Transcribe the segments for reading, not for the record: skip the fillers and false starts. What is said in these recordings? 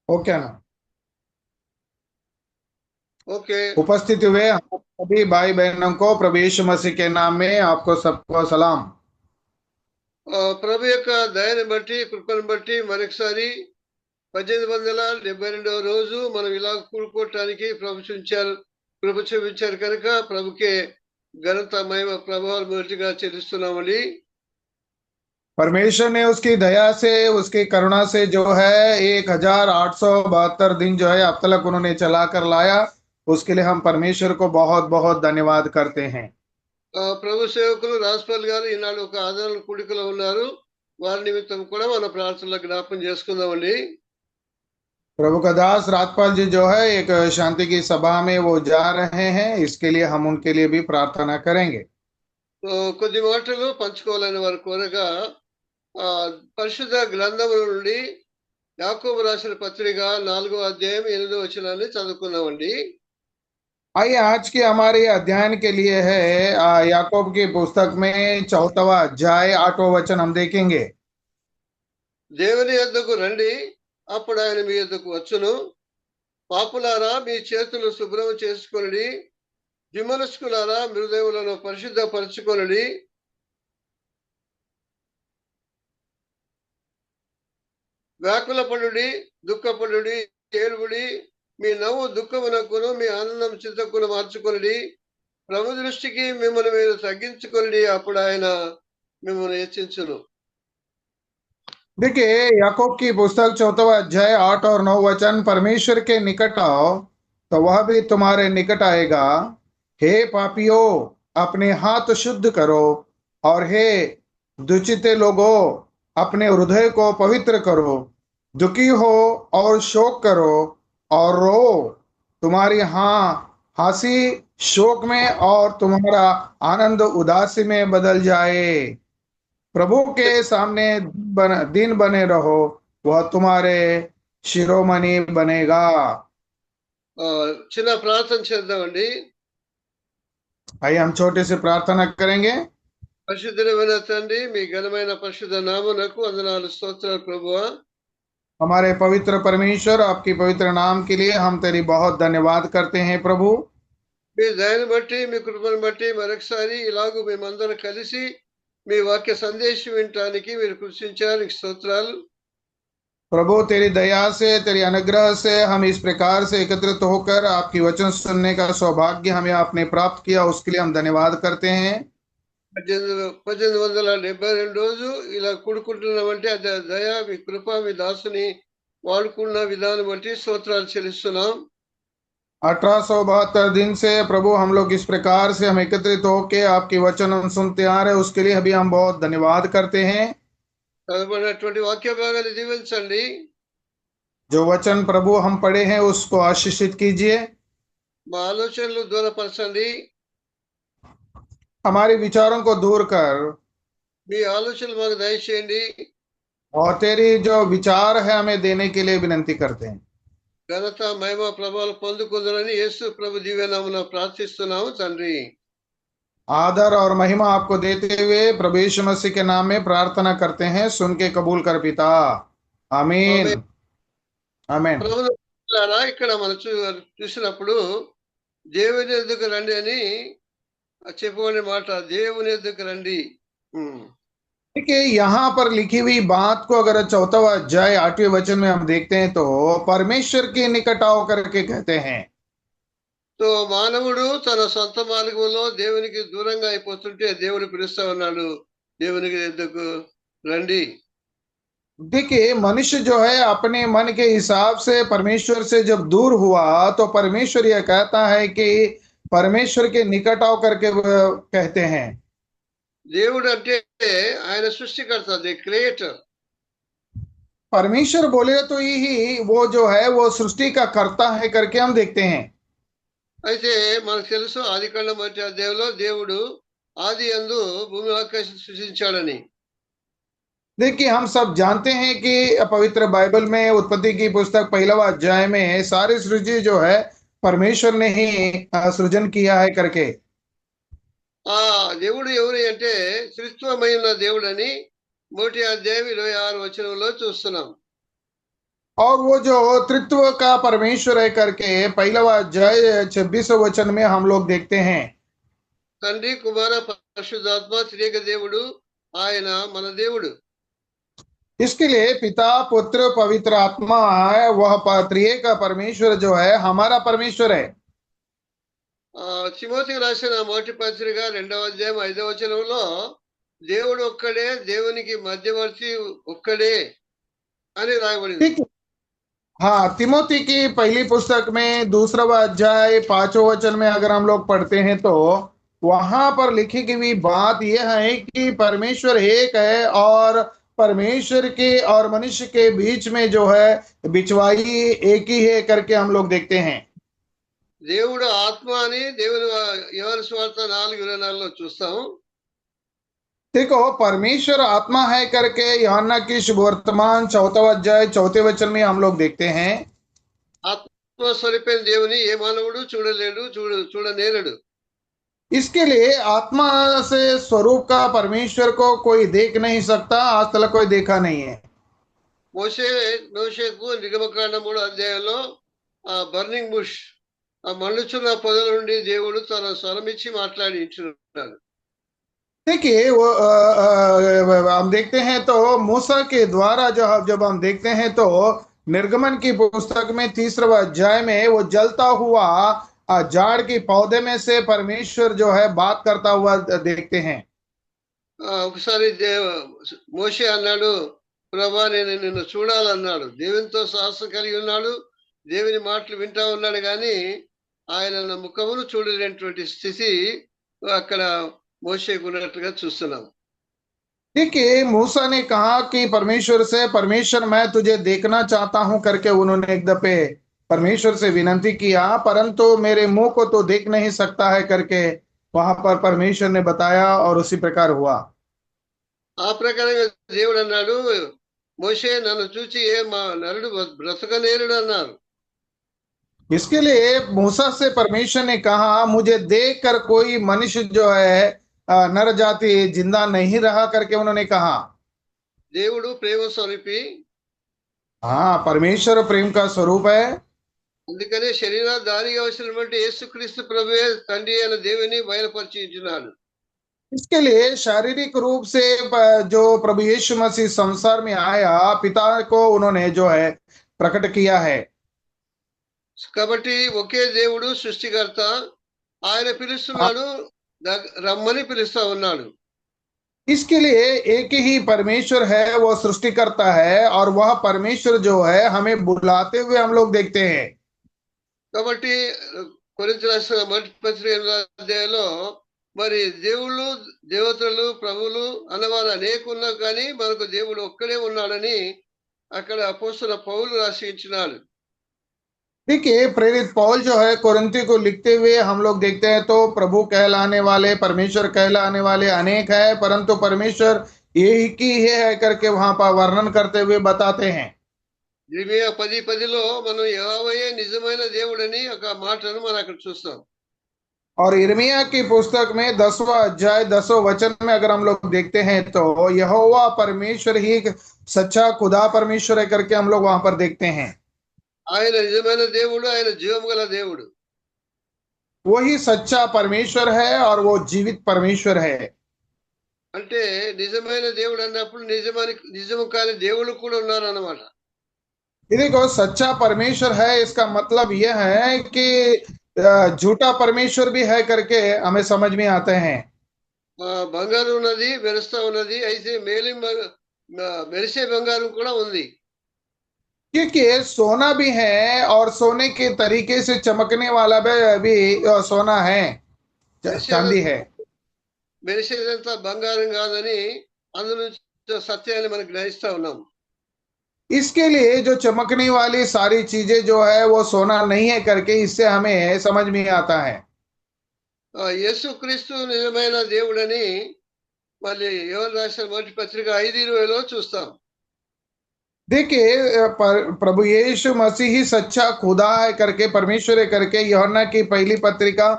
Okay ना। Okay. उपस्थित हुए हम सभी भाई बहनों को प्रभु यीशु मसीह के नाम में आपको सबको सलाम। ప్రభు యొక్క దయని బట్టి కృపను బట్టి మరొకసారి 1872వ రోజు మనం ఇలా కూడుకోవటానికి ప్రభు చూపించారు. కృప చూపించారు కనుక ప్రభుకే ఘనత మహిమ ప్రభావాలు మొదటిగా చెల్లిస్తున్నామండి. परमेश्वर ने उसकी दया से उसकी करुणा से जो है 1872 दिन जो है अब तक उन्होंने चला कर लाया। उसके लिए हम परमेश्वर को बहुत बहुत धन्यवाद करते हैं। ప్రభు సేవకులు రాజ్పాల్ గారు ఈనాడు ఒక ఆదరణ కూడికలో ఉన్నారు. వారి నిమిత్తం కూడా మన ప్రార్థనలో జ్ఞాపకం చేసుకుందామండి. प्रभु का दास राजपाल जी जो है एक शांति की सभा में वो जा रहे हैं, इसके लिए हम उनके लिए भी प्रार्थना करेंगे। కొద్ది మాటలు పంచుకోవాలని వారు కోరగా పరిశుద్ధ గ్రంథముల నుండి యాకోబు రాసిన పత్రిక 4వ అధ్యాయం 8వ వచనాన్ని చదువుకుందామండి. आइए आज के हमारे अध्ययन के लिए है याकूब की पुस्तक में 4वां अध्याय 8वां वचन हम देखेंगे। దేవుని యొద్దకు రండి, అప్పుడు ఆయన మీ యొద్దకు వచ్చును. పాపులారా మీ చేతులు శుభ్రం చేసుకొనుడి, విమనస్కులారా మీ హృదయములను పరిశుద్ధపరచుకొనుడి. వ్యాకులపడుడి, దుఃఖపడుడి, ఏడుగుడి. మీ నవ్వు దుఃఖమునకును మీ ఆనందం చింతకును మార్చుకొనుడి. ప్రభు దృష్టికి మిమ్మల్ని మీరు తగ్గించుకొనుడి, అప్పుడు ఆయన మిమ్మల్ని హెచ్చించును. देखिए याकूब की पुस्तक 4वां अध्याय 8 और 9 वचन, परमेश्वर के निकट आओ तो वह भी तुम्हारे निकट आएगा। हे पापियों, अपने हाथ शुद्ध करो, और हे दुचिते लोगों, अपने हृदय को पवित्र करो। दुखी हो और शोक करो और रो। तुम्हारी हंसी शोक में और तुम्हारा आनंद उदासी में बदल जाए। प्रभु के सामने दिन बने रहो, वह तुम्हारे शिरोमणि बनेगा। చిన్న ప్రార్థన చేద్దామండి. आइए हम छोटे से प्रार्थना करेंगे। పరిశుద్ధమైన తండ్రి, మీ ఘనమైన పరిశుద్ధ నామమునకు వందనాలు, స్తోత్రాలు ప్రభువా. हमारे पवित्र परमेश्वर, आपकी पवित्र नाम के लिए हम तेरी बहुत धन्यवाद करते हैं प्रभु। మీ దయను బట్టి, మీ కృపను బట్టి మరొకసారి ఇలాగూ మేమందరం కలిసి మీ వాక్య సందేశం వినటానికి మీరు కృషించారు. స్తోత్రాలు. प्रभु तेरी दया से, तेरी अनुग्रह से हम इस प्रकार से एकत्रित होकर आपकी वचन सुनने का सौभाग्य हमें आपने प्राप्त किया, उसके लिए हम धन्यवाद करते हैं। 1872 రోజు ఇలా కూడుకుంటున్నామంటే అది దయ, మీ కృప, మీ దాసుని వాడుకున్న విధానం బట్టి స్తోత్రాలు చెల్లిస్తున్నాం. 1872 दिन से प्रभु हम लोग इस प्रकार से हम एकत्रित होके आपकी वचन हम सुनते आ रहे, उसके लिए अभी हम बहुत धन्यवाद करते हैं। చదవబడినటువంటి వాక్య భాగాన్ని దీవించండి. जो वचन प्रभु हम पढ़े हैं उसको आशीषित कीजिए। మా ఆలోచనలు దూరపరచండి. हमारे विचारों को दूर कर, మీ ఆలోచనలు మాకు దయచేయండి. और तेरी जो विचार है हमें देने के लिए विनती करते हैं। ఘనత మహిమ ప్రభావాలు పొందుకుందరని యేసు ప్రభు దివ్యనామమున ప్రార్థిస్తున్నాము తండ్రి. आदर और महिमा आपको देते हुए प्रभु यीशु मसीह के नाम में प्रार्थना करते हैं, सुन के कबूल कर पिता। आमीन। ఆమేన్. आमीन। ప్రభువు ద్వారా ఇక్కడ మనం చూసినప్పుడు దేవుని ఎద్దుకు రండి అని చెప్పబడిన మాట. దేవుని ఎద్దుకు రండి. देखिए यहाँ पर लिखी हुई बात को अगर 4वां अध्याय 8वें वचन में हम देखते हैं तो परमेश्वर के निकट आओ करके कहते हैं। సో మానవుడు తన సొంత మార్గంలో దేవునికి దూరంగా అయిపోతుంటే దేవుడు పిలుస్తా ఉన్నాడు, దేవునికి ఎద్దుకు రండి. देखिए मनुष्य जो है अपने मन के हिसाब से परमेश्वर से जब दूर हुआ तो परमेश्वर यह कहता है कि परमेश्वर के निकट आओ करके कहते हैं। దేవుడు అంటే ఆయన సృష్టికర్త, ది క్రియేటర్. परमेश्वर बोले तो यही वो जो है वो सृष्टि का कर्ता है करके हम देखते हैं। అయితే మనకు తెలుసు ఆదికాండం 1వ అధ్యాయంలో దేవుడు ఆది యందు భూమి ఆకాశం సృష్టించాడని. देखिए हम सब जानते हैं कि पवित्र बाइबल में उत्पत्ति की पुस्तक 1वां अध्याय में सारी सृष्टि जो है परमेश्वर ने ही सृजन किया है करके। ఆ దేవుడు ఎవరు అంటే త్రిత్వమైన దేవుడని 1వ అధ్యాయం 26వ వచనంలో చూస్తున్నాం. और वो जो त्रित्व का परमेश्वर है करके पहला अध्याय 26 वचन में हम लोग देखते हैं। తండ్రి కుమార పరిశుద్ధాత్మ త్రియేక దేవుడు ఆయన మన దేవుడు. इसके लिए पिता पुत्र पवित्र आत्मा है, वह त्रिएक परमेश्वर जो है हमारा परमेश्वर है। తిమోతికి రాసిన మొదటి పత్రిక 2వ అధ్యాయం 5వ వచనంలో దేవుడు ఒక్కడే, దేవునికి మధ్యవర్తి ఒక్కడే అని రాయబడింది. ठीक है। हाँ, तिमोथी की पहली पुस्तक में 2 अध्याय 5 वचन में अगर हम लोग पढ़ते हैं तो वहां पर लिखी गई बात यह है कि परमेश्वर एक है और परमेश्वर के और मनुष्य के बीच में जो है बिचवाई एक ही है करके हम लोग देखते हैं। దేవుడు ఆత్మ అని దేవుని యోహాను సువార్త 4:24లో చూస్తాం. देखो, परमेश्वर आत्मा है करके यूहन्ना की शुभवर्तमान 4 अध्याय 4 वचन में हम लोग देखते हैं। ఆత్మ స్వరూపైన దేవుని ఏ మానవుడు చూడలేడు, చూడనేరడు. इसके लिए आत्मा से स्वरूप का परमेश्वर को कोई देख नहीं सकता, आज तक कोई देखा नहीं है। మోషేకు నిర్గమకాండ 3వ అధ్యాయంలో బర్నింగ్ బుష్, ఆ మండుచున్న పొదల నుండి దేవుడు తన స్వరమిచ్చి మాట్లాడి ఇచ్చున్నాడు. देखिए, वो हम देखते हैं तो मूसा के द्वारा जब हम देखते हैं तो निर्गमन की पुस्तक में 3 अध्याय में वो जलता हुआ झाड़ की पौधे में से परमेश्वर जो है बात करता हुआ देखते हैं। ఒకసారి మోషే అన్నాడు, ప్రభా నేను నిన్ను చూడాలన్నాడు. దేవునితో సాహసం కలిగి ఉన్నాడు, దేవుని మాటలు వింటా ఉన్నాడు, కానీ ఆయన ముఖమును చూడలేనటువంటి స్థితి అక్కడ మోషేకు ఉన్నట్లుగా చూస్తున్నాం. देखिए, मूसा ने कहा कि परमेश्वर से, परमेश्वर मैं तुझे देखना चाहता हूं करके उन्होंने एक दफे परमेश्वर से विनती किया, परंतु मेरे मुंह को तो देख नहीं सकता है करके वहां पर परमेश्वर ने बताया और उसी प्रकार हुआ। ఆ ప్రకారంగా దేవుడు అన్నాడు, మోషే నన్ను చూచి ఏ మా నరుడు బ్రతకనేరుడు అన్నారు. इसके लिए मूसा से परमेश्वर ने कहा, मुझे देख कर कोई मनुष्य जो है नर जाति जिंदा नहीं रहा करके उन्होंने कहा। దేవుడు ప్రేమ స్వరూపి, हाँ, परमेश्वर प्रेम का स्वरूप है। అందుకనే శరీరధారిగా వచ్చినటువంటి యేసుక్రీస్తు ప్రభువే తండ్రి అయిన దేవుని బయలుపరిచి ఇచ్చినాడు. इसके लिए शारीरिक रूप से जो प्रभु यीशु मसीह संसार में आया, पिता को उन्होंने जो है प्रकट किया है। కాబట్టి ఒకే దేవుడు సృష్టికర్త, ఆయన పిలుస్తున్నాడు, రమ్మని పిలుస్తా ఉన్నాడు. इसके लिए एक ही परमेश्वर है, वो सृष्टिकर्ता है और वह परमेश्वर जो है हमें बुलाते हुए हम लोग देखते हैं। కాబట్టి కొరింథీ రాసిన మొదటి పత్రిక 8వ అధ్యాయంలో మరి దేవుళ్ళు, దేవతలు, ప్రభువులు అన్నవారు అనేక ఉన్నా కానీ మనకు దేవుడు ఒక్కడే ఉన్నాడని అక్కడ అపోస్తలుడైన పౌలు రాసి ఇచ్చినాడు. देखिए, प्रेरित पौल जो है कोरिन्थी को लिखते हुए हम लोग देखते हैं तो प्रभु कहलाने वाले, परमेश्वर कहलाने वाले अनेक है, परंतु परमेश्वर एक ही है करके वहां पर वर्णन करते हुए बताते हैं। ఇర్మియా 10:10లో మనం యెహోవాయే నిజమైన దేవుడని ఒక మాటను మనం అక్కడ చూస్తాం. और इर्मिया की पुस्तक में 10वां अध्याय 10वें वचन में अगर हम लोग देखते हैं तो यहोवा परमेश्वर ही सच्चा खुदा परमेश्वर है करके हम लोग वहां पर देखते हैं। ఆయన నిజమైన దేవుడు, ఆయన జీవము గల దేవుడు. वही सच्चा परमेश्वर है और वो जीवित परमेश्वर है। అంటే నిజమైన దేవుడు అన్నప్పుడు నిజము కాని దేవుళ్ళు కూడా ఉన్నారు అన్నమాట. देखो, सच्चा परमेश्वर है इसका मतलब यह है कि झूठा परमेश्वर भी है करके हमें समझ में आते हैं। బంగారు ఉన్నది, మెరుస్తా ఉన్నది, అయితే మెరిసే బంగారం కూడా ఉంది. क्योंकि सोना भी है और सोने के तरीके से चमकने वाला भी सोना है, चांदी है। మెరిసేదంతా బంగారం కాదని అందులో సత్యాన్ని మనం గ్రహిస్తా ఉన్నాం. इसके लिए जो चमकने वाली सारी चीजें जो है वो सोना नहीं है करके इससे हमें समझ में आता है। యేసుక్రీస్తు నిజమైన దేవుడని మళ్ళీ యోహాను రాసిన మొదటి పత్రిక 5:20లో చూస్తాం. देखिए, प्रभु यीशु मसीह ही सच्चा खुदा है करके, परमेश्वर है करके यूहन्ना की पहली पत्रिका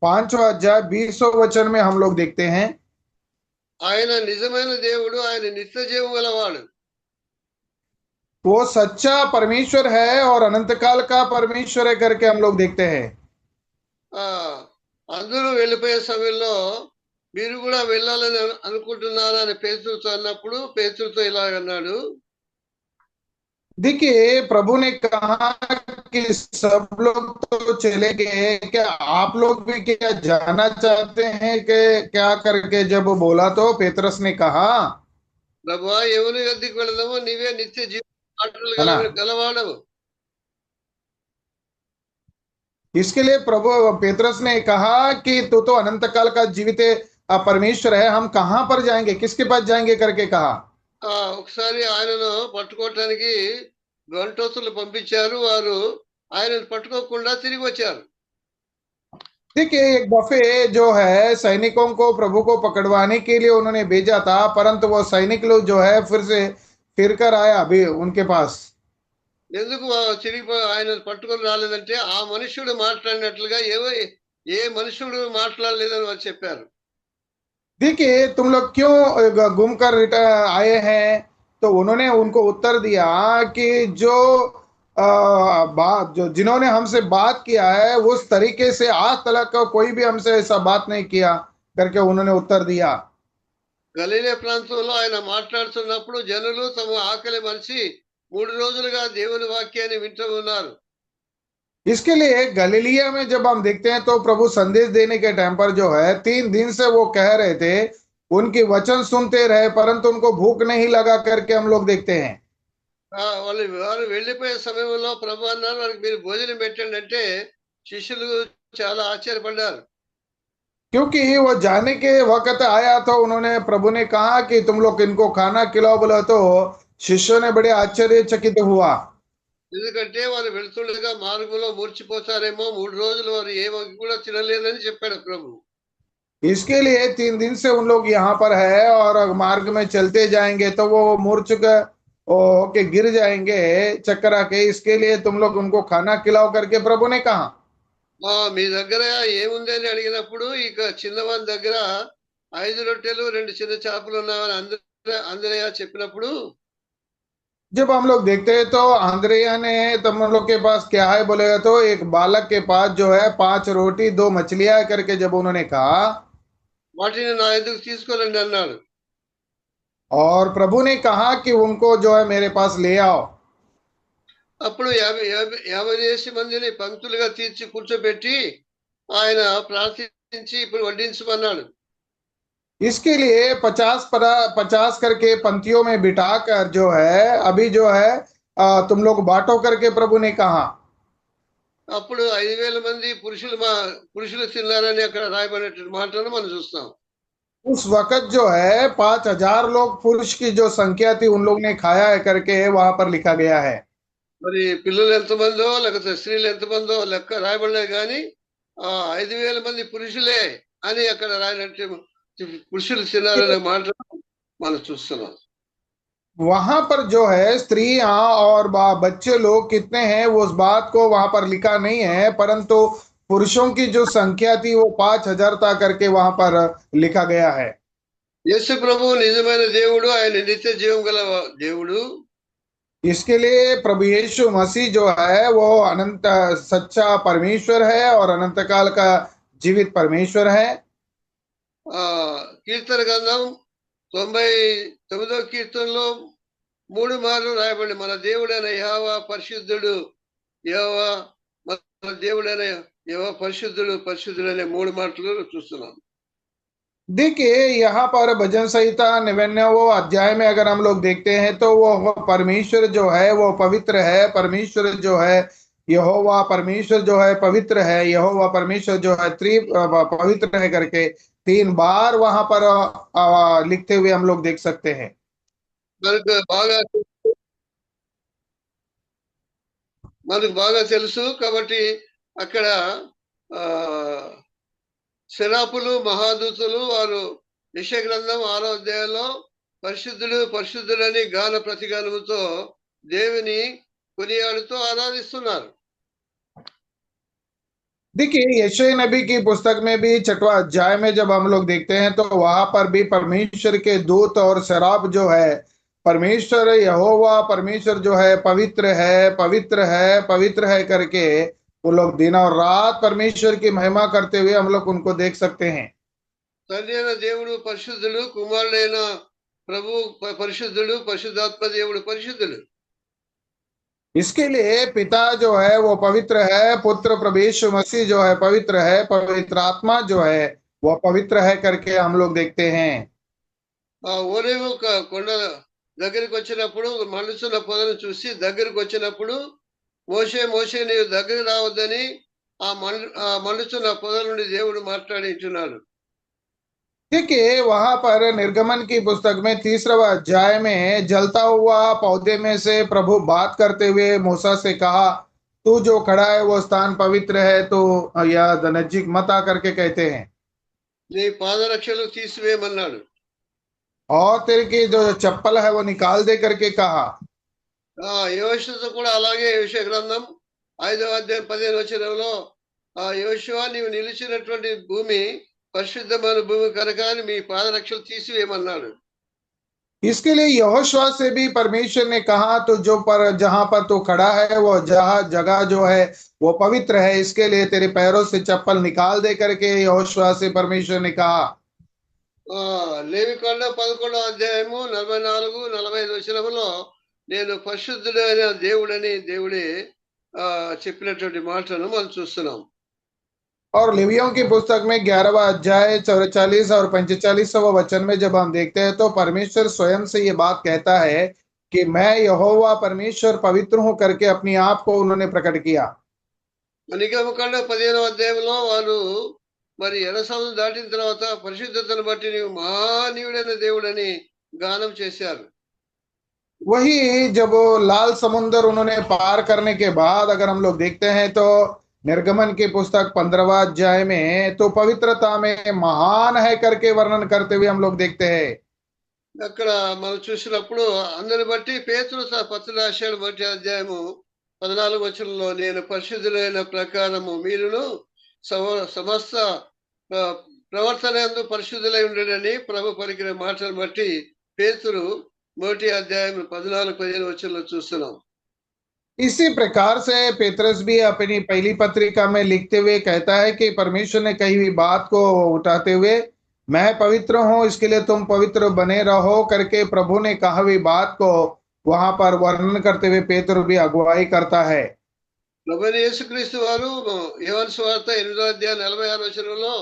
5वां अध्याय 20वें वचन में हम लोग देखते हैं। ఆయన నిజమైన దేవుడు, ఆయన నిత్య జీవం గలవాడు. वो सच्चा परमेश्वर है और अनंत काल का परमेश्वर है करके हम लोग देखते हैं। ఆ అందరూ వెళ్ళిపోయే సమయంలో మీరు కూడా వెళ్ళాలని అనుకుంటున్నారా అని పేతురుతో అన్నప్పుడు పేతురుతో ఇలాగన్నాడు. देखिए प्रभु ने कहा कि सब लोग तो चले गए, क्या आप लोग भी क्या जाना चाहते हैं कि क्या करके जब बोला तो पेतरस ने कहा, ప్రభువా ఎవరి యొద్దకు వెళదామో నీవే నిత్య జీవ మాటలు है ना। గలవాడవు. इसके लिए प्रभु पेतरस ने कहा कि तू तो अनंत काल का जीवित परमेश्वर है, हम कहाँ पर जाएंगे, किसके पास जाएंगे करके कहा। ఒకసారి ఆయనను పట్టుకోవటానికి గంటోతులు పంపించారు. వారు ఆయనను పట్టుకోకుండా తిరిగి వచ్చారు. देखिए एक दफे जो है सैनिकों को प्रभु को पकड़वाने के लिए उन्होंने भेजा था, परंतु वो सैनिक लोग जो है फिर से फिर कर आया अभी उनके पास। ఎందుకు తిరిగి ఆయనను పట్టుకొని రాలేదంటే ఆ మనుష్యుడు మాట్లాడినట్లుగా ఏ మనుష్యుడు మాట్లాడలేదని వారు చెప్పారు. देखिए तुम लोग क्यों घूम कर रिटर्न आए हैं, तो उन्होंने उनको उत्तर दिया कि जो बात जो जिन्होंने हमसे बात किया है उस तरीके से आज तक का कोई भी हमसे ऐसा बात नहीं किया करके उन्होंने उत्तर दिया। గలిలే ప్రాంతంలో ఆయన మాట్లాడుతున్నప్పుడు జనులు తమ ఆకలి మనిషి 3 రోజులుగా దేవుని వాక్యాన్ని వింటూ ఉన్నారు. इसके लिए गलीलिया में जब हम देखते हैं तो प्रभु संदेश देने के टाइम पर जो है 3 दिन से वो कह रहे थे, उनकी वचन सुनते रहे परंतु उनको भूख नहीं लगा करके हम लोग देखते हैं। వాళ్ళు వారు వెళ్ళిపోయే సమయంలో ప్రభు అన్నారు వారికి మీరు భోజనం పెట్టండి అంటే శిష్యులు చాలా ఆశ్చర్యపడ్డారు. क्योंकि वो जाने के वक्त आया तो उन्होंने प्रभु ने कहा कि तुम लोग इनको खाना खिलाओ, बोला तो शिष्यों ने बड़े आश्चर्यचकित हुआ। ఎందుకంటే వారు వెళ్తుండగా మార్గంలో మూర్చిపోతారేమో 3 రోజులు వారు ఏమీ కూడా తినలేదని చెప్పాడు ప్రభు. इसके लिए 3 दिन से उन लोग यहाँ पर है और मार्ग में चलते जाएंगे तो वो मूर्छित के गिर जाएंगे चक्कर आके, इसके लिए तुम लोग उनको खाना खिलाओ करके प्रभु ने कहा। మీ దగ్గర ఏముంది అని అడిగినప్పుడు ఇక చిన్నవాని దగ్గర 5 రొట్టెలు 2 చిన్న చేపలు ఉన్నామని అంద్రయ్య చెప్పినప్పుడు जब हम लोग देखते हैं तो आंद्रिया ने तुम लोग के पास क्या है बोलेगा तो एक बालक के पास जो है 5 रोटी 2 मछलियां करके जब उन्होंने कहा, వాటిని నా ఎదుగు తీసుకెళ్ళండి అన్నాడు. और प्रभु ने कहा कि उनको जो है मेरे पास ले आओ। అప్పుడు 50 మందిని పంక్తులుగా తీర్చి కూర్చోబెట్టి ఆయన ప్రార్థించి ఇప్పుడు వడ్డించమన్నాడు. इसके लिए 50 करके पंक्तियों में बिठा कर जो है अभी जो है तुम लोग बांटो करके प्रभु ने कहा। అప్పుడు 5,000 మంది పురుషులు తిన్నారని అక్కడ రాయబడినటువంటి మాటను మనం చూస్తాం. उस वक्त जो है 5,000 लोग पुरुष की जो संख्या थी उन लोग ने खाया है करके वहां पर लिखा गया है। మరి పిల్లలు ఎంతమందో లేకపోతే స్త్రీలు ఎంతమందో లెక్క రాయబడలేదు కానీ 5,000 మంది పురుషులే అని అక్కడ రాయనట్టు పురుషులు తిన్నారనే మాట మనం చూస్తున్నాం. वहां पर जो है स्त्रियां और बच्चे लोग कितने हैं उस बात को वहां पर लिखा नहीं है, परंतु पुरुषों की जो संख्या थी वो 5,000 था करके वहां पर लिखा गया है। యేసు ప్రభు నిజమైన దేవుడు, ఆయన నిత్య జీవం గల దేవుడు. इसके लिए प्रभु यीशु मसीह जो है वो अनंत सच्चा परमेश्वर है और अनंत काल का जीवित परमेश्वर है। కీర్తన గ్రంథం 99వ కీర్తనలో 3 మార్లు రాయబడి మన దేవుడైన యెహోవా పరిశుద్ధుడు, యెహోవా మన దేవుడైన యెహోవా పరిశుద్ధుడు పరిశుద్ధుడు అనే 3 మాటలు చూస్తున్నాం. देखिए यहाँ पर भजन संहिता 99वें अध्याय में अगर हम लोग देखते हैं तो वो परमेश्वर जो है वो पवित्र है, परमेश्वर जो है यहोवा परमेश्वर जो है पवित्र है, यहोवा परमेश्वर जो है पवित्र है करके 3 बार वहां पर लिखते हुए हम लोग देख सकते हैं। మనకు బాగా తెలుసు కాబట్టి అక్కడ శరాపులు మహాదూతులు వారు యెషయా గ్రంథం 6వ అధ్యాయంలో పరిశుద్ధుడు పరిశుద్ధుడని గాన ప్రతిగానముతో దేవుని కొనియాడుతూ ఆరాధిస్తున్నారు. देखिए यशायाह नबी की पुस्तक में भी 6वां अध्याय में जब हम लोग देखते हैं तो वहां पर भी परमेश्वर के दूत और शराब जो है परमेश्वर यहोवा परमेश्वर जो है पवित्र है, पवित्र है, पवित्र है करके वो लोग दिन और रात परमेश्वर की महिमा करते हुए हम लोग उनको देख सकते हैं। తండ్రి అయిన దేవుడు పరిశుద్ధుడు, కుమారుడైన ప్రభు పరిశుద్ధుడు, పరిశుద్ధాత్మ దేవుడు పరిశుద్ధుడు. इसके लिए पिता जो है वो पवित्र है, पुत्र प्रभु यीशु मसीह जो है पवित्र है, पवित्र आत्मा जो है वो पवित्र है करके हम लोग देखते हैं। ఆ ఓరేవు కొండ దగ్గరికి వచ్చినప్పుడు మండుచున్న పొదను చూసి దగ్గరికి వచ్చినప్పుడు మోషే మోషే నీవు దగ్గరికి రావద్దని ఆ మండుచున్న పొద నుండి దేవుడు మాట్లాడింటున్నాడు. देखिए वहां पर निर्गमन की पुस्तक में 30वां अध्याय में जलता हुआ पौधे में से प्रभु बात करते हुए मूसा से कहा, तू जो खड़ा है वो स्थान पवित्र है, तो या नजदीक मत आकर के कहते हैं। నీ పాదరక్షలు తీసివేయమన్నాడు. और तेरे की जो चप्पल है वो निकाल दे करके कहा। యోషుతో కూడా అలాగే యెషయా గ్రంథం 5వ అధ్యాయం 15వ వచనంలో యోషువ నీవు నిలిచినటువంటి భూమి పరిశుద్ధమైన భూమి కనుక మీ పాదరక్షలు తీసివేయమన్నాడు. इसके लिए यहोशुआ से भी परमेश्वर ने कहा, तो जो पर जहां पर तू खड़ा है वो जगह जो है वो पवित्र है, इसके लिए तेरे पैरों से चप्पल निकाल दे करके यहोशुआ से परमेश्वर ने कहा। లేవికాండ 11వ అధ్యాయము 44, 45 వచనములో నేను పరిశుద్ధుడైన దేవుడని దేవుడే చెప్పినటువంటి మాటను మనం చూస్తున్నాం. और लेवियों की पुस्तक में 11वां अध्याय 44 और 45वां वचन में जब हम देखते हैं तो परमेश्वर स्वयं से ये बात कहता है कि मैं यहोवा परमेश्वर पवित्र हूं करके अपने आप को उन्होंने प्रकट किया। నిగమకాండ 15వ అధ్యాయంలో వారు మరి ఎర్ర సముద్రం దాటిన తర్వాత పరిశుద్ధతను బట్టి నీవు మహానీయుడైన దేవుడని గానం చేశారు. वही जब लाल समुद्र उन्होंने पार करने के बाद अगर हम लोग देखते हैं तो निर्गमन की पुस्तक 15वां अध्याय में तो पवित्रता में महान है करके वर्णन करते हुए हम लोग देखते हैं। అక్కడ మనం చూసినప్పుడు అందరిని బట్టి పేతురు పత్రిక రాశాడు, 1వ అధ్యాయము 14వ వచనంలో నేను పరిశుద్ధులైన ప్రకారము మీరును సమస్త ప్రవర్తన యందు పరిశుద్ధులై ఉండడని ప్రభు పలికిన మాటలు బట్టి పేతురు 1వ అధ్యాయం 14-15 వచనంలో చూస్తున్నాం. इसी प्रकार से पेतरस भी अपनी पहली पत्रिका में लिखते हुए कहता है कि परमेश्वर ने कही हुई बात को उठाते हुए मैं पवित्र हूं इसके लिए तुम पवित्र बने रहो करके प्रभु ने कहा हुई बात को वहां पर वर्णन करते हुए पेतरस भी अगुवाई करता है। ప్రభువైన యేసుక్రీస్తు వారు యోహాను సువార్త 8వ అధ్యాయం 46వ వచనంలో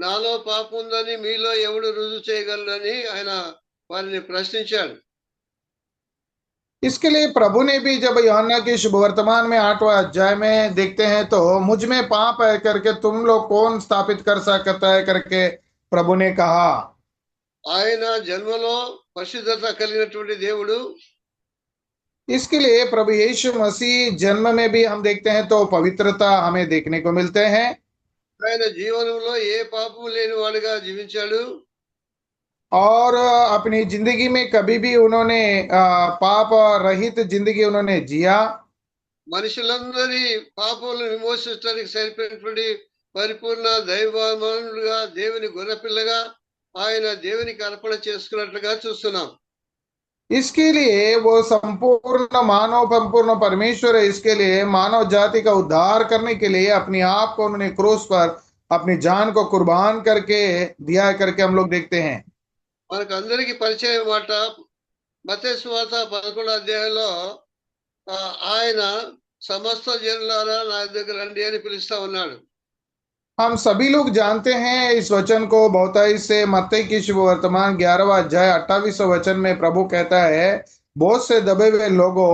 నాలో పాపం ఉందని మీలో ఎవడు రుజువు చేయగలరని ఆయన వారిని ప్రశ్నించాడు. इसके लिए प्रभु ने भी जब यूहन्ना की शुभ वर्तमान में 8वां अध्याय में देखते हैं तो मुझ में पाप है करके तुम लोग कौन स्थापित कर सकता है करके प्रभु ने कहा। ఆయన జన్మలో పరిశుద్ధత కలిగినటువంటి దేవుడు. इसके लिए प्रभु यीशु मसीह जन्म में भी हम देखते हैं तो पवित्रता हमें देखने को मिलते हैं। ఆయన జీవనంలో ఏ పాపము లేని వాడిగా జీవించాడు. और अपनी जिंदगी में कभी भी उन्होंने पाप रहित जिंदगी उन्होंने जिया। మనుషులందరి పాపములను విమోచించడానికి సరిపోయినటువంటి పరిపూర్ణ దైవమానుడుగా దేవుని గొర్రెపిల్లగా ఆయన దేవునికి అర్పణ చేసుకున్నట్లుగా చూస్తున్నాం. इसके लिए वो संपूर्ण मानव संपूर्ण परमेश्वर है, इसके लिए मानव जाति का उद्धार करने के लिए अपने आप को उन्होंने क्रूस पर अपनी जान को कुर्बान करके दिया करके हम लोग देखते हैं। మనకు అందరికి పరిచయం మాట మత్తయి సువార్త 11వ అధ్యాయంలో ఆయన సమస్త జనులారా నా దగ్గర రండి అని పిలుస్తా ఉన్నాడు. हम सभी लोग जानते हैं इस वचन को बहुताई से मत्ती की शुभ वर्तमान 11वां अध्याय 28वें वचन में प्रभु कहता है बहुत से दबे हुए लोगों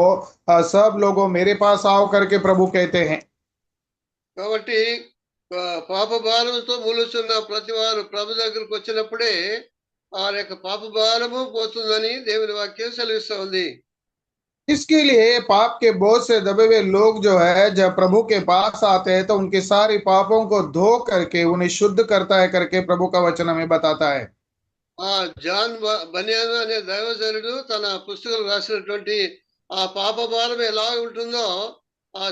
सब लोगों मेरे पास आओ करके प्रभु कहते हैं। కాబట్టి పాప భారంతో మూలుచున్న ప్రతి వారు ప్రభు దగ్గరకు వచ్చినప్పుడే వారి యొక్క పాప భారము పోతుందని దేవుని వాక్యం సెలవిస్తా ఉంది. इसके लिए पाप के बोझ से दबे हुए लोग जो है जब प्रभु के पास आते हैं तो उनके सारे पापों को धो करके उन्हें शुद्ध करता है करके प्रभु का वचन हमें बताता है। జాన్ బనియాన్ అనే దైవజనుడు తన పుస్తకం రాసినటువంటి ఆ పాప భారం ఎలా ఉంటుందో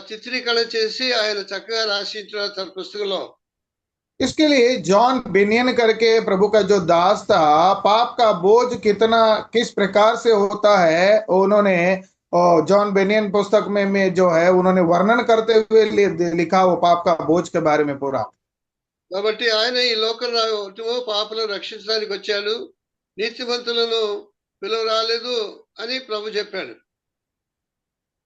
చిత్రీకరణ చేసి ఆయన చక్కగా రాసించారు తన పుస్తకంలో. इसके लिए जॉन बेनियन करके प्रभु का जो दास था, पाप का बोझ कितना किस प्रकार से होता है उन्होंने जॉन बेनियन पुस्तक में जो है उन्होंने वर्णन करते हुए लिखा वो पाप का बोझ के बारे में पूरा। కాబట్టి ఆయన ఈ లోకంలో పాపలను రక్షించడానికి వచ్చాడు, నీతిమంతులను పిలువ రాలేదు అని ప్రభు చెప్పాడు.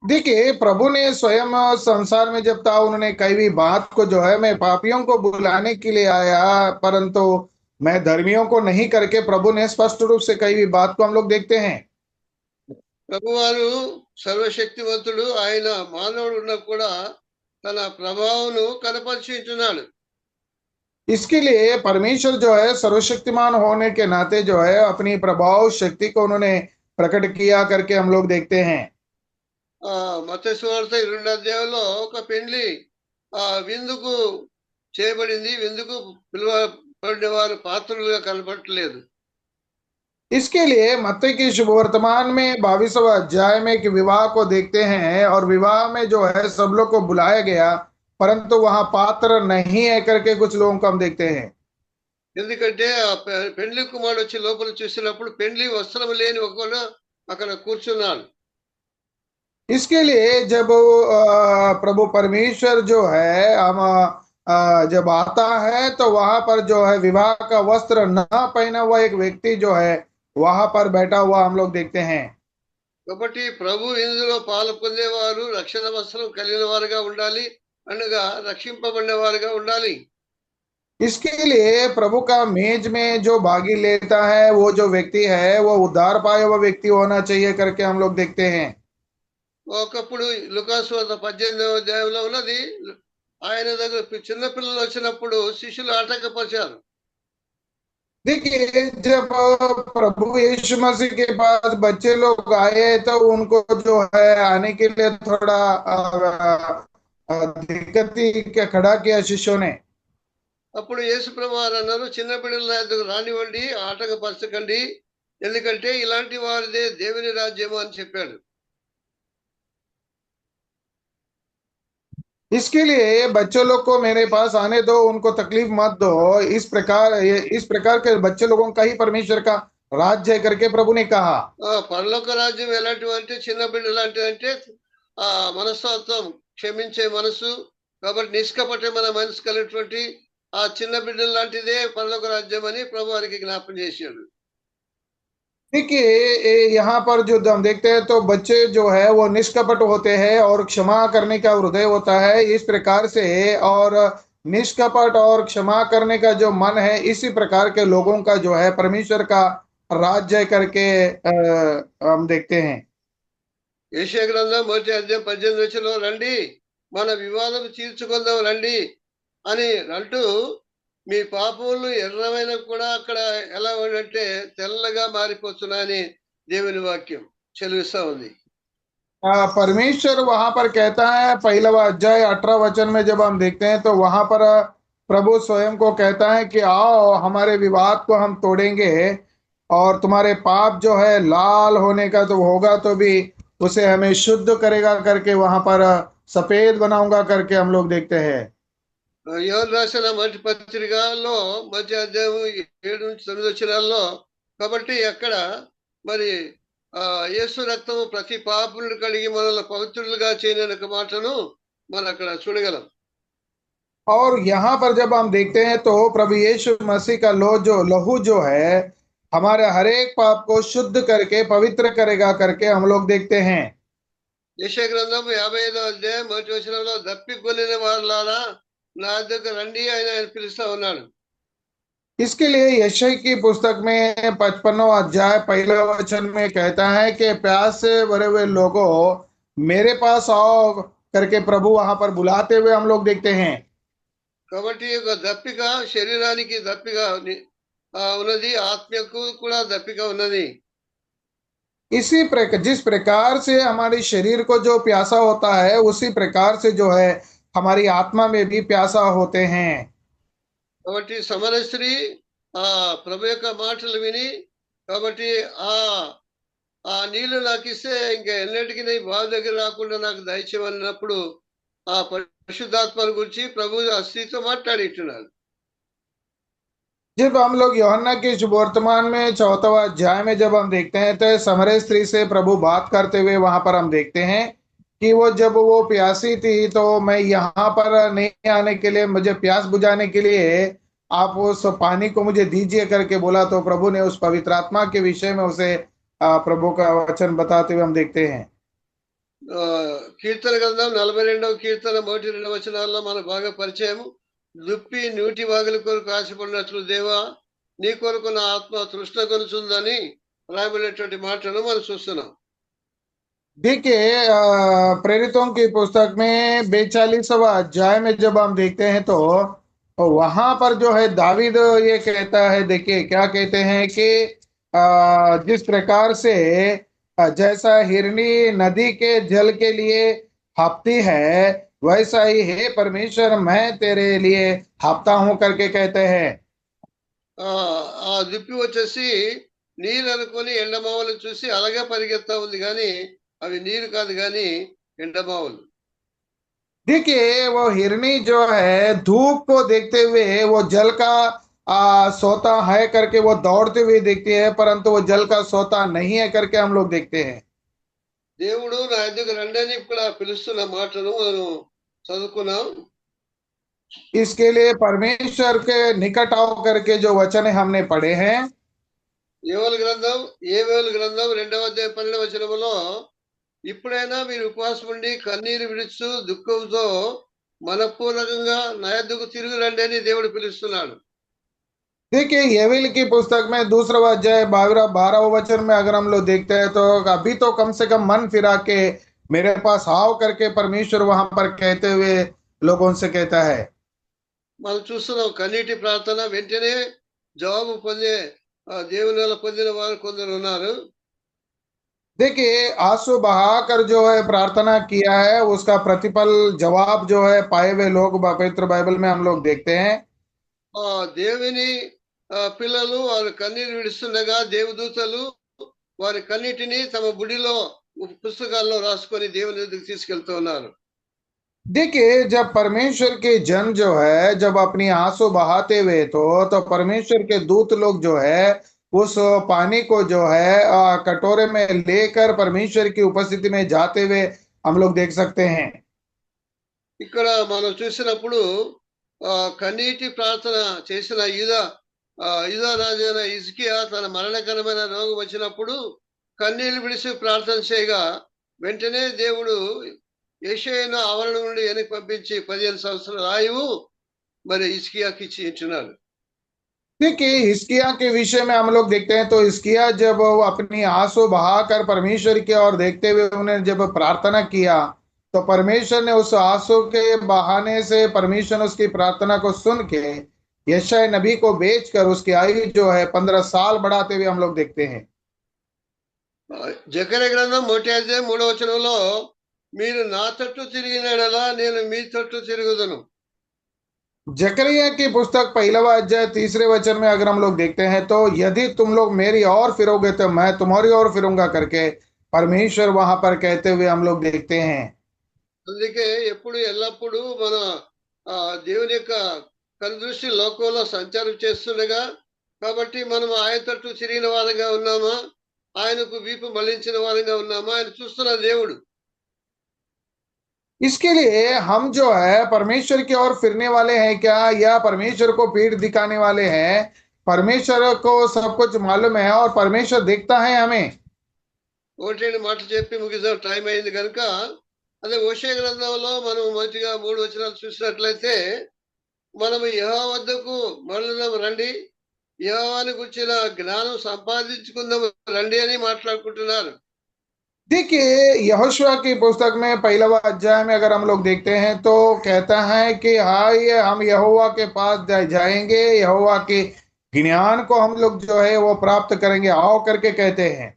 देखिए प्रभु ने स्वयं संसार में जब था उन्होंने कई भी बात को जो है मैं पापियों को बुलाने के लिए आया, परंतु मैं धर्मियों को नहीं करके प्रभु ने स्पष्ट रूप से कई भी बात को हम लोग देखते हैं। ప్రభువారు సర్వశక్తివంతుడు, ఆయన మానవుడు ఉన్న కూడా తన ప్రభావం కనపరిచుంటున్నాడు. इसके लिए परमेश्वर जो है सर्वशक्तिमान होने के नाते जो है अपनी प्रभाव शक्ति को उन्होंने प्रकट किया करके हम लोग देखते हैं। మత్తయి సువార్త 22వ అధ్యాయంలో ఒక పెండ్లి విందుకు చేయబడింది, విందుకు పిలువబడిన వారు పాత్రులుగా కనబడట్లేదు. इसके लिए मत्ती की शुभ वर्तमान में 22वां अध्याय में एक विवाह को देखते हैं और विवाह में जो है सब लोग को बुलाया गया, परंतु वहां पात्र नहीं है करके कुछ लोगों को हम देखते हैं। ఎందుకంటే ఆ పెండ్లి కుమారుడు వచ్చి లోపల చూసినప్పుడు పెండ్లి వస్త్రం లేని ఒకడు అక్కడ కూర్చున్నాడు. इसके लिए जब प्रभु परमेश्वर जो है हम जब आता है तो वहां पर जो है विवाह का वस्त्र न पहना हुआ एक व्यक्ति जो है वहां पर बैठा हुआ हम लोग देखते हैं। కాబట్టి ప్రభు ఇందులో పాలు పొందేవారు రక్షణ వస్త్రం కలిగిన వారుగా ఉండాలి, అనగా రక్షింపబడిన వారుగా ఉండాలి. इसके लिए प्रभु का मेज में जो भागी लेता है वो जो व्यक्ति है वो उद्धार पाया हुआ व्यक्ति होना चाहिए करके हम लोग देखते हैं। ఒకప్పుడు లూకాసు వార్త 18వ అధ్యాయంలో ఉన్నది, ఆయన దగ్గర చిన్న పిల్లలు వచ్చినప్పుడు శిష్యులు ఆటంకపరిచారు. देखिए जब प्रभु यीशु मसीह के पास बच्चे लोग आए तो उनको जो है आने के लिए थोड़ा दिक्कत ही खड़ा किया शिष्यों ने। అప్పుడు యేసు ప్రభు వారు అన్నారు, చిన్న బిడ్డల నా దగ్గర రానివ్వండి, ఆటంకపరచకండి, ఎందుకంటే ఇలాంటి వారిదే దేవుని రాజ్యము అని చెప్పాడు. इसके लिए बच्चों लोग को मेरे पास आने दो, उनको तकलीफ मत दो। इस प्रकार के बच्चे लोगों का ही परमेश्वर का राज्य है करके प्रभु ने कहा। పరలోక రాజ్యం ఎలాంటివి అంటే చిన్న బిడ్డ లాంటిదంటే మనస్తత్వం, క్షమించే మనసు, కాబట్టి నిష్కపటమైన మనసు కలిగినటువంటి ఆ చిన్న బిడ్డల లాంటిదే పరలోక రాజ్యం అని ప్రభు వారికి జ్ఞాపకం చేశాడు. देखिए यहाँ पर जो हम देखते हैं तो बच्चे जो है वो निष्कपट होते हैं और क्षमा करने का हृदय होता है इस प्रकार से, और निष्कपट और क्षमा करने का जो मन है इसी प्रकार के लोगों का जो है परमेश्वर का राज्य करके हम देखते हैं। యెషయా గ్రంథం 1వ అధ్యాయం 18వ వచనంలో రండి మన వివాదం తీర్చుకుందాం రండి అని అంటూ, మీ పాపములు ఎర్రమైన కూడా అక్కడ ఎలా ఉందంటే తెల్లగా మారిపోతున్నాయని దేవుని వాక్యం చెలివిస్తా ఉంది. परमेश्वर वहां पर कहता है, पहला अध्याय 18 वचन में जब हम देखते हैं तो वहां पर प्रभु स्वयं को कहता है कि आओ हमारे विवाद को हम तोड़ेंगे और तुम्हारे पाप जो है लाल होने का तो होगा तो भी उसे हमें शुद्ध करेगा करके वहां पर सफेद बनाऊंगा करके हम लोग देखते हैं। యోహాను రాసిన మొదటి పత్రికలో 1వ అధ్యాయం 7-9 వచనాల్లో, కాబట్టి అక్కడ మరి యేసు రక్తము ప్రతి పాపులను కడిగి మనల్ని పవిత్రులుగా చేయని ఒక మాటను మనం అక్కడ చూడగలం. और यहाँ पर जब हम देखते हैं तो प्रभु यीशु मसीह का लहू जो है हमारे हर एक पाप को शुद्ध करके पवित्र करेगा करके हम लोग देखते हैं। యెషయా గ్రంథం 55వ అధ్యాయం 1వ వచనంలో, దప్పికొనిన వారులారా నా దగ్గర రండి ఆయన పిలుస్తా ఉన్నాడు. इसके लिए यशायाह की पुस्तक में 55वां अध्याय पहला वचन में कहता है कि प्यास से भरे हुए लोगों मेरे पास आओ करके प्रभु वहां पर बुलाते हुए हम लोग देखते हैं। కాబట్టి ఒక దప్పిక శరీరానికి దప్పిక ఉన్నది, ఆత్మకు కూడా దప్పిక ఉన్నది. जिस प्रकार से हमारे शरीर को जो प्यासा होता है उसी प्रकार से जो है हमारी आत्मा में भी प्यासा होते हैं। కాబట్టి సమర స్త్రీ ప్రభు యొక్క మాటలు విని, కాబట్టి ఆ నీళ్లు నాకు ఇస్తే ఇంకా ఎన్నటికీ నీ బావి దగ్గర రాకుండా నాకు దయచేయమన్నప్పుడు ఆ పరిశుద్ధాత్మను గురించి ప్రభు ఆ స్త్రీతో మాట్లాడిట్టున్నాడు. जब हम लोग यूहन्ना के वर्तमान में 4वां अध्याय में जब हम देखते हैं तो समरय स्त्री से प्रभु बात करते हुए वहां पर हम देखते हैं कि वो जब वो प्यासी थी तो मैं यहाँ पर नहीं आने के लिए, मुझे प्यास बुझाने के लिए आप उस पानी को मुझे दीजिए करके बोला, तो प्रभु ने उस पवित्र आत्मा के विषय में उसे प्रभु का वचन बताते हुए हम देखते हैं। కీర్తన గ్రంథం 42వ కీర్తన 1-2 వచనాల్లో మనకు బాగా పరిచయం. దుప్పి నీటి వాగుల కొరకు ఆశపడినట్లు దేవా నీ కొరకు నా ఆత్మ తృష్ణ కొనుచుందని రాయబడినటువంటి మాటను మనం చూస్తున్నాం. देखिए, प्रेरितों की पुस्तक में 42वां अध्याय में जब हम देखते हैं तो वहां पर जो है दावीद ये कहता है, देखिए क्या कहते हैं कि जिस प्रकार से जैसा हिरनी नदी के जल के लिए हांफती है, वैसा ही हे परमेश्वर मैं तेरे लिए हांफता हूं करके कहते हैं। ఆ దుప్పి వచ్చేసి నీరు అనుకొని ఎండమావులను చూసి అలాగే పరిగెత్తా ఉంది కానీ అవి నీరు కాదు కానీ ఎండమావులు. देखिए, वो हिरनी जो है धूप को देखते हुए वो जल का सोता है करके वो दौड़ते हुए देखती है, परंतु वो जल का सोता नहीं है करके हम लोग देखते हैं। దేవుడు నా ఎద్దుకు రండని ఇక్కడ పిలుస్తున్న మాటను మనం చదువుకున్నాం. इसके लिए परमेश्वर के निकट आओ करके जो वचन हमने पढ़े हैं, ఏవేలు గ్రంథం 2వ అధ్యాయం 12వ వచనములో ఇప్పుడైనా మీరు ఉపవాసం ఉండి కన్నీరు విడుచు దుఃఖంతో మనపూర్వకంగా నా యొద్దకు తిరిగి రండి అని దేవుడు పిలుస్తున్నాడు. देखिए यवेल की पुस्तक में 2रा अध्याय 12वां वचन में अगर हम लोग देखते हैं तो अभी तो कम से कम मन फिरा के मेरे पास आओ करके परमेश्वर वहां पर कहते हुए लोगों से कहता है। మనం చూస్తున్నాం కన్నీటి ప్రార్థన వెంటనే జవాబు పొందే దేవుని వల్ల పొందిన వారు కొందరు ఉన్నారు. देखिए, आंसू बहाकर जो है प्रार्थना किया है उसका प्रतिफल जवाब जो है पाए हुए लोग पवित्र बाइबल में हम लोग देखते हैं। దేవుని పిల్లలు వారు కన్నీరు విడుస్తుండగా దేవదూతలు వారి కన్నీటిని తమ బుడిలో పుస్తకాల్లో రాసుకొని దేవుని ఎదుగు తీసుకెళ్తూ ఉన్నారు. देखिए, जब परमेश्वर के जन जो है जब अपनी आंसू बहाते हुए तो परमेश्वर के दूत लोग जो है उस पानी को जो है कटोरे में लेकर परमेश्वर की उपस्थिति में जाते हुए हम लोग देख सकते हैं। ఇక్కడ మనం చూసినప్పుడు కన్నీటి ప్రార్థన చేసిన యూదా రాజు అయిన హిజ్కియా తన మరణకరమైన రోగం వచ్చినప్పుడు కన్నీళ్లు విడిచి ప్రార్థన చేయగా వెంటనే దేవుడు యెషయాను ఆవరణ నుండి వెనక్కి పంపించి 15 సంవత్సరాల ఆయువు మరి హిజ్కియాకి ఇచ్చి ఉంటున్నాడు. देखिए, हिजकिय्याह के विषय में हम लोग देखते हैं तो हिजकिय्याह जब वो अपनी आंसू बहाकर परमेश्वर की ओर देखते हुए उन्हें जब प्रार्थना किया तो परमेश्वर ने उस आंसू के बहाने से परमेश्वर ने उसकी प्रार्थना को सुन के यशायाह नबी को बेचकर उसकी आयु जो है 15 साल बढ़ाते हुए हम लोग देखते हैं। జకర్యా గ్రంథం 1వ అధ్యాయం 3వ వచనంలో మీరు నా తట్టు తిరిగిన యెడల నేను మీ తట్టు తిరుగుదును. जकरिया की पुस्तक 1वां अध्याय 3रे वचन में अगर हम लोग देखते हैं तो यदि तुम लोग मेरी ओर फिरोगे तो मैं तुम्हारी ओर फिरूंगा करके परमेश्वर वहां पर कहते हुए हम लोग देखते हैं। అందుకే ఎప్పుడు ఎల్లప్పుడూ మన దేవుని యొక్క కనుదృష్టి లోకంలో సంచారం చేస్తుండగా కాబట్టి మనం ఆయన తట్టు తిరిగిన వారంగా ఉన్నామా, ఆయనకు వీపు మళ్లించిన వారంగా ఉన్నామా ఆయన చూస్తున్న దేవుడు. इसके लिए हम जो है परमेश्वर की ओर फिरने वाले हैं क्या या परमेश्वर को पीठ दिखाने वाले हैं? परमेश्वर को सब कुछ मालूम है और परमेश्वर देखता है हमें। ఒకటి రెండు మాటలు చెప్పి ముగిద్దాం, టైం అయింది కనుక. అదే హోషేయ గ్రంథంలో మనం మొదటిగా 3 వచనాలు చూసినట్లయితే మనం యెహోవా వద్దకు మరలుదాం రండి, యెహోవాని గురించిన జ్ఞానం సంపాదించుకుందాం రండి అని మాట్లాడుకుంటున్నారు. देखिए, यहोशुआ की पुस्तक में 1वां अध्याय में अगर हम लोग देखते हैं तो कहता है कि हाय हम यहोवा के पास जाएंगे, यहोवा के ज्ञान को हम लोग जो है वो प्राप्त करेंगे, आओ करके कहते हैं।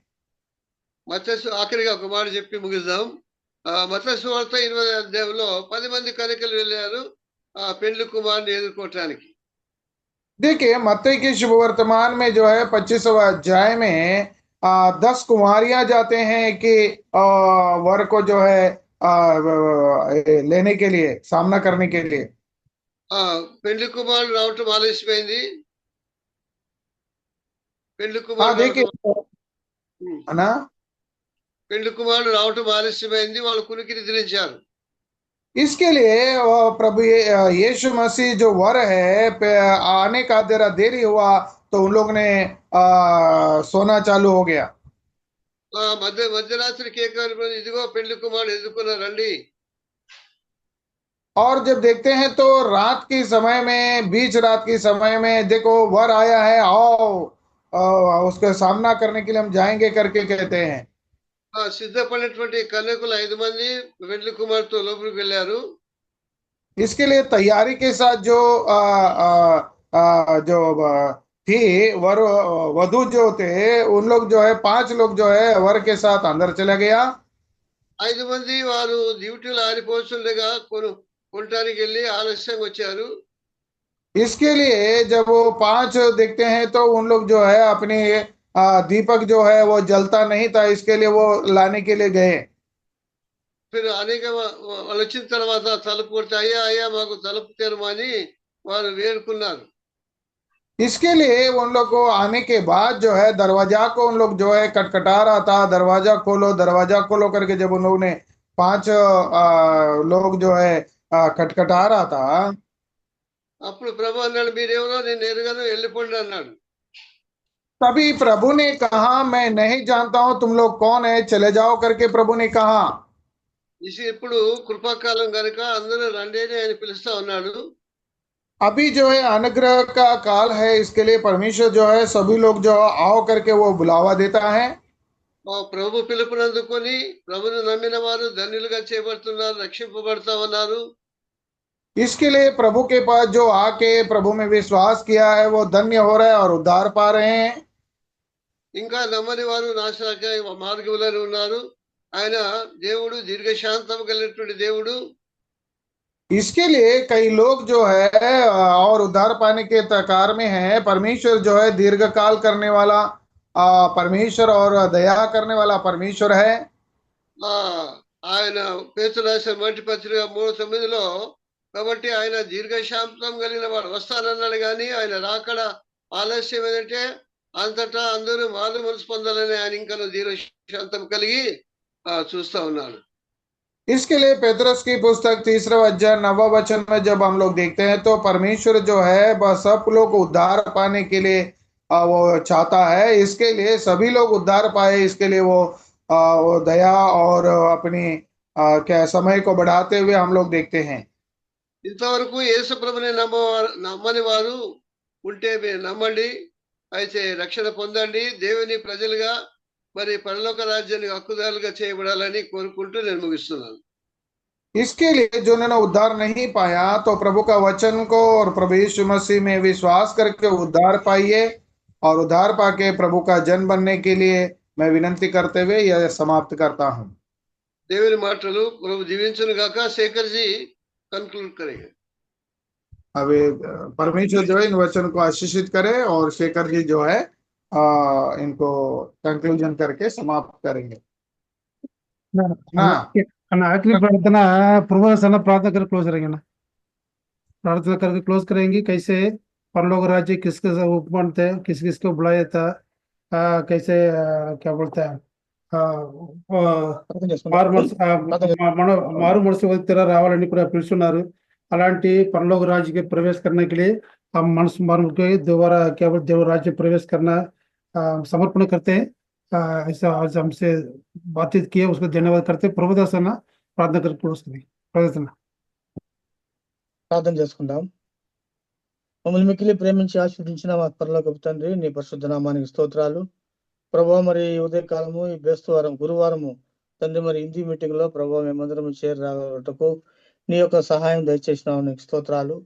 మత్తయి ఆఖరిగా ఒక మాట చెప్పి ముగిద్దాం. మత్తయి సువార్త 20వ అధ్యాయంలో 10 మంది కన్యకలు వెళ్ళారు పెండ్లి కుమారుని ఎదుర్కోవటానికి. देखिए, मत्ती की शुभ वर्तमान में जो है 25वां अध्याय में 10 कुमारियां जाते हैं कि वर को जो है लेने के लिए, सामना करने के लिए। పెండ్లి కుమారుడు రావటం ఆలస్యమైంది. పెళ్లి हाँ కుమారుడు देखिए, రావటం ఉమ్, है ना, పెళ్లి కుమారుడు రావటం ఆలస్యమైంది, వాళ్ళు కునికి నిద్రించారు. इसके लिए प्रभु यीशु मसीह जो वर है आने का जरा देरी हुआ, तो उन लोग ने सोना चालू हो गया। మధ్యరాత్రి కేక వినపడింది, ఇదిగో పెళ్లి కుమారుడు ఎదుర్కొన్న రండి. और जब देखते हैं तो रात के समय में, बीच रात के समय में देखो वर आया है, आओ उसका सामना करने के लिए हम जाएंगे करके कहते हैं। సిద్ధపడినటువంటి కన్యకులు 5 మంది పెళ్లి కుమార్తెతో లోపలికి వెళ్ళారు. इसके लिए तैयारी के साथ जो जो थी वर वधु जो थे, उन लोग जो है 5 लोग जो है वर के साथ अंदर चला गया। 5 మంది వారు డ్యూటీలు ఆరిపోతుండగా కొనటానికి వెళ్ళి ఆలస్యంగా వచ్చారు. इसके लिए जब वो 5 देखते हैं तो उन लोग जो है अपने दीपक जो है वो जलता नहीं था, इसके लिए वो लाने के लिए गए। फिर అనేక వాళ్ళు వచ్చిన తర్వాత తలుపు కొడితే, అయ్యా అయ్యా మాకు తలుపు తెరమని వారు వేడుకున్నారు. इसके लिए उन लोग को आने के बाद जो है दरवाजा को उन लोग जो है खटखटा रहा था, दरवाजा खोलो करके जब उन लोगों ने 5 लोग जो है खटखटा रहा था, అప్పుడు ప్రభు అన్నాడు, మీరెవరో నేను ఎరుగను, వెళ్ళిపోండి అన్నాడు. तभी प्रभु ने कहा, मैं नहीं जानता हूं तुम लोग कौन है, चले जाओ करके प्रभु ने कहा। ఇప్పుడు కృపాకాలం కనుక అందరూ రండి అని ఆయన పిలుస్తా ఉన్నాడు. अभी जो है अनुग्रह का काल है, इसके लिए परमेश्वर जो है सभी लोग जो आओ करके वो बुलावा देता है। ప్రభు పిలుపునందుకొని ప్రభుని నమ్మిన వారు ధన్యులుగా చేయబడుతున్నారు, రక్షింపబడతా ఉన్నారు. इसके लिए प्रभु के पास जो आके प्रभु में विश्वास किया है वो धन्य हो रहा है और उद्धार पा रहे हैं। ఇంకా నమ్మని వారు నాశనక మార్గంలో ఉన్నారు. ఆయన దేవుడు దీర్ఘశాంతం కలిగినటువంటి దేవుడు. इसके लिए कई लोग जो है और उद्धार पाने के तकार में है। परमेश्वर जो है दीर्घ काल करने वाला परमेश्वर और दया करने वाला परमेश्वर है। ఆయన పేతురు రాసిన మొదటి పత్రిక 3:9లో, కాబట్టి ఆయన దీర్ఘశాంతం కలిగిన వాడు వస్తానన్నాడు, కానీ ఆయన రాకడ ఆలస్యం ఏంటంటే అంతటా అందరూ మారు మనసు పొందాలని ఆయన ఇంకా దీర్ఘశాంతం కలిగి చూస్తా ఉన్నాడు. इसके लिए पेतरस की पुस्तक 3 अध्याय 9 वचन में जब हम लोग देखते हैं तो परमेश्वर जो है वह सब लोग उद्धार पाने के लिए वो चाहता है। इसके लिए सभी लोग उद्धार पाए, इसके लिए वो दया और अपनी क्या समय को बढ़ाते हुए हम लोग देखते हैं। ఇంతవరకు యేసు ప్రభుని నమ్మని వారు ఉంటే నమ్మండి, అయితే రక్షణ పొందండి, దేవుని ప్రజలుగా మరి పరలోక రాజ్యానికి హక్కుదారులుగా చేయబడాలని కోరుకుంటూ నేను ముగిస్తున్నాను. इसके लिए जो उन्होंने उद्धार नहीं पाया तो प्रभु का वचन को और प्रभु यीशु मसीह में विश्वास करके उद्धार पाइए, और उद्धार पाके प्रभु का जन बनने के लिए मैं विनंती करते हुए यह समाप्त करता हूं। దేవుని మాటలు ప్రభు దీవించును గాక. శేఖర్ जी कंक्लूड करेंगे। अभी परमेश्वर जो है इन वचन को आशीषित करे और शेखर जी जो है इनको कंक्लूजन करके समाप्त करेंगे ना। आखिरी प्रार्थना प्रभु प्रार्थना कर क्लोज करेंगे ना, प्रार्थना करके क्लोज करेंगे। कैसे परलोक राज्य किसके उपमानते, किस किसको बुलाया था, कैसे क्या बोलते हैं, मारू मनसु तेरा रावाలని కూడా పిలుస్తున్నారు। అలాంటి परलोक राज्य के प्रवेश करने के लिए हम मनस मारू के दोबारा क्या बोलते देव राज्य प्रवेश करना समर्पण करते हैं। ऐसा आज हमसे बातचीत किए, उसको धन्यवाद करते। ప్రభుదాసన ప్రార్థన कर क्लोज करें। ప్రార్థన చేసుకుందాం। మమ్మల్ని మిక్కిలి ప్రేమించి ఆశీర్వదించిన మా పరలోకపు తండ్రి, నీ పరిశుద్ధ నామానికి స్తోత్రాలు ప్రభువా। మరి ఈ ఉదయకాలము, ఈ బేస్తవారం గురువారము తండ్రి, మరి హిందీ మీటింగ్ లో ప్రభువా మేమందరం చేరి రావటకు నీ యొక్క సహాయం దయచేసినావు, నీకు స్తోత్రాలు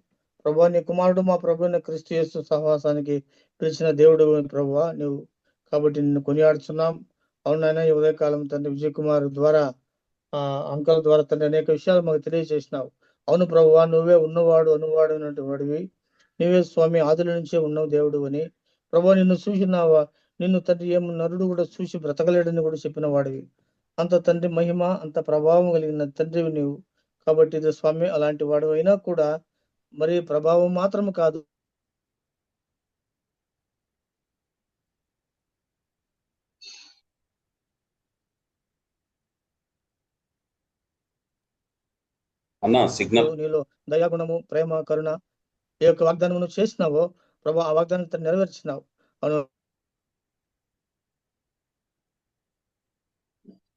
ప్రభువా। నీ కుమారుడు మా ప్రభువైన క్రీస్తు యేసు సహవాసానికి పిలిచిన దేవుడు ప్రభువా నువ్వు, కాబట్టి నిన్ను కొనియాడుచున్నాం। అవునైనా ఈ ఉదయకాలం తండ్రి విజయ్ కుమార్ ద్వారా అంకల్ ద్వారా తండ్రి అనేక విషయాలు మాకు తెలియజేసినావు। అవును ప్రభువా, నువ్వే ఉన్నవాడు అనువాడు వాడివి, నీవే స్వామి ఆదుల నుంచే ఉన్నావు దేవుడు అని ప్రభువా। నిన్ను చూసినావా, నిన్ను తండ్రి ఏం నరుడు కూడా చూసి బ్రతకలేడని కూడా చెప్పిన వాడివి। అంత తండ్రి మహిమ, అంత ప్రభావం కలిగిన తండ్రివి నీవు, కాబట్టి ఇది స్వామి అలాంటి వాడు అయినా కూడా మరి ప్రభావం మాత్రం కాదు, అన్న సిగ్నల్ నీలో దయాగుణము, ప్రేమ, కరుణ, ఈ యొక్క వాగ్దానమును చేసినావో ప్రభు, ఆ వాగ్దానం నెరవేర్చినావు. అవును